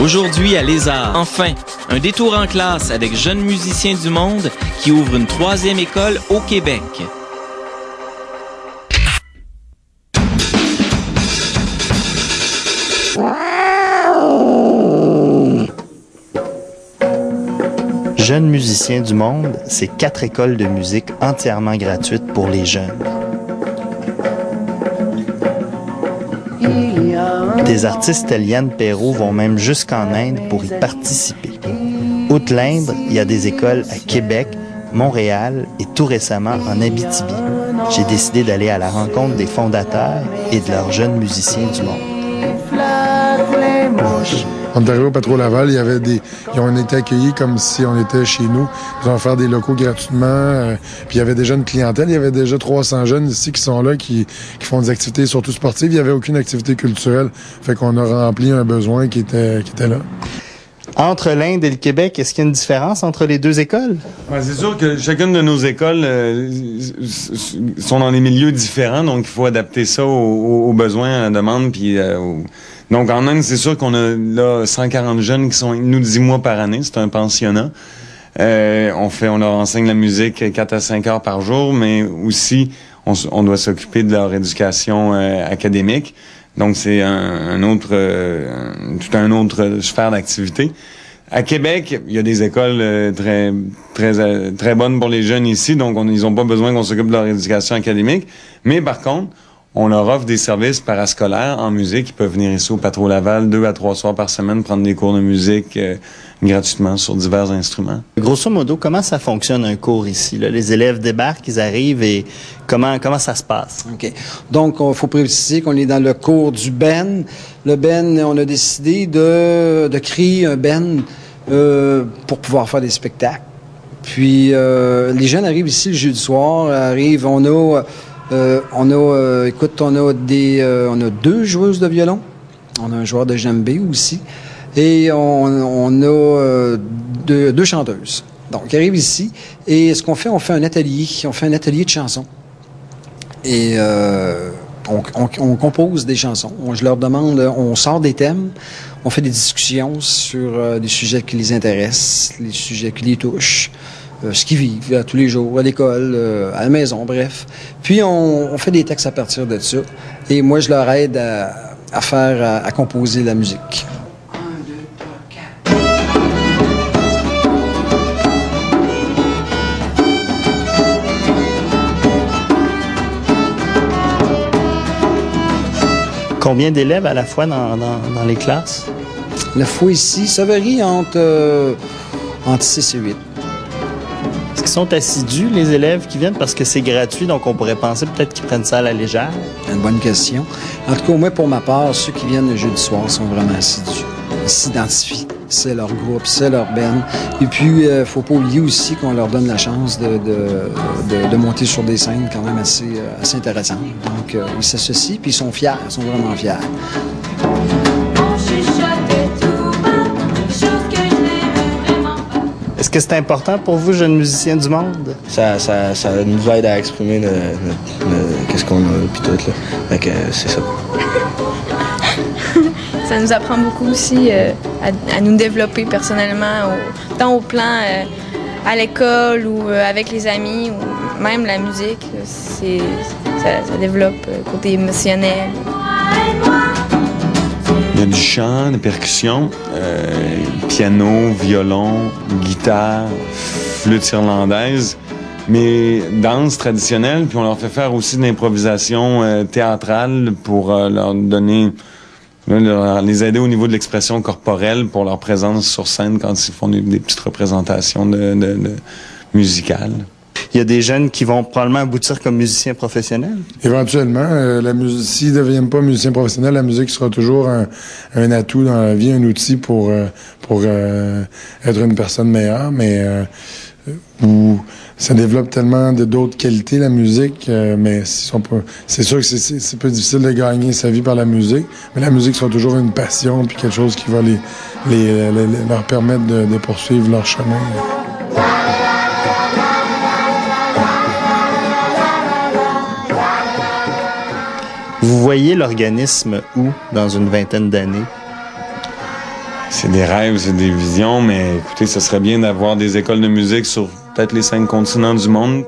Aujourd'hui à Lézard, enfin, un détour en classe avec Jeunes musiciens du monde qui ouvre une 3e école au Québec. Jeunes musiciens du monde, c'est 4 écoles de musique entièrement gratuites pour les jeunes. Des artistes tels Yann Perrault vont même jusqu'en Inde pour y participer. Outre l'Inde, il y a des écoles à Québec, Montréal et tout récemment en Abitibi. J'ai décidé d'aller à la rencontre des fondateurs et de leurs jeunes musiciens du monde. On est arrivé au Patro Laval, ils ont été accueillis comme si on était chez nous. Ils ont offert des locaux gratuitement. Puis il y avait déjà une clientèle. Il y avait déjà 300 jeunes ici qui sont là, qui font des activités surtout sportives. Il n'y avait aucune activité culturelle. Fait qu'on a rempli un besoin qui était là. Entre l'Inde et le Québec, est-ce qu'il y a une différence entre les deux écoles? Ouais, c'est sûr que chacune de nos écoles sont dans des milieux différents, donc il faut adapter ça aux besoins, à la demande, puis Donc, en Inde, c'est sûr qu'on a là 140 jeunes qui sont avec nous 10 mois par année. C'est un pensionnat. On leur enseigne la musique 4 à 5 heures par jour, mais aussi, on doit s'occuper de leur éducation académique. Donc, c'est tout un autre sphère d'activité. À Québec, il y a des écoles très bonnes pour les jeunes ici, donc ils n'ont pas besoin qu'on s'occupe de leur éducation académique. Mais par contre, on leur offre des services parascolaires en musique. Ils peuvent venir ici au Patro Laval 2 à 3 soirs par semaine, prendre des cours de musique gratuitement sur divers instruments. Grosso modo, comment ça fonctionne un cours ici, là? Les élèves débarquent, ils arrivent et comment ça se passe? OK. Donc, il faut préciser qu'on est dans le cours du Ben. Le Ben, on a décidé de créer un Ben pour pouvoir faire des spectacles. Puis, les jeunes arrivent ici le jeudi soir, on a 2 joueuses de violon. On a un joueur de djembé aussi. Et on a 2 chanteuses. Donc, ils arrivent ici. Et ce qu'on fait, on fait un atelier. On fait un atelier de chansons. Et on compose des chansons. Je leur demande, on sort des thèmes. On fait des discussions sur des sujets qui les intéressent, les sujets qui les touchent. Ce qu'ils vivent tous les jours, à l'école, à la maison, bref. Puis, on fait des textes à partir de ça. Et moi, je leur aide à composer la musique. 1, 2, 3, 4. Combien d'élèves à la fois dans les classes? La fois ici, ça varie entre 6 et 8. Est-ce qu'ils sont assidus, les élèves qui viennent? Parce que c'est gratuit, donc on pourrait penser peut-être qu'ils prennent ça à la légère. Une bonne question. En tout cas, moi, pour ma part, ceux qui viennent le jeudi soir sont vraiment assidus. Ils s'identifient. C'est leur groupe, c'est leur band. Et puis, faut pas oublier aussi qu'on leur donne la chance de monter sur des scènes quand même assez intéressantes. Donc, ils s'associent, puis ils sont fiers, ils sont vraiment fiers. Est-ce que c'est important pour vous, jeunes musiciens du monde? Ça nous aide à exprimer qu'est-ce qu'on a, puis tout, là. Fait que c'est ça. Ça nous apprend beaucoup aussi à nous développer personnellement, tant au plan à l'école ou avec les amis, ou même la musique. Ça développe le côté émotionnel. Il y a du chant, des percussions, piano, violon, guitare, flûte irlandaise, mais danse traditionnelle. Puis on leur fait faire aussi de l'improvisation théâtrale pour leur donner, les aider au niveau de l'expression corporelle pour leur présence sur scène quand ils font des petites représentations musicales. Il y a des jeunes qui vont probablement aboutir comme musiciens professionnels. Éventuellement, s'ils ne deviennent pas musiciens professionnels, la musique sera toujours un atout dans la vie, un outil pour être une personne meilleure, mais où ça développe tellement d'autres qualités, la musique, mais c'est sûr que c'est peu difficile de gagner sa vie par la musique, mais la musique sera toujours une passion puis quelque chose qui va leur permettre de poursuivre leur chemin. Vous voyez l'organisme où dans une vingtaine d'années? C'est des rêves, c'est des visions, mais écoutez, ce serait bien d'avoir des écoles de musique sur peut-être les 5 continents du monde.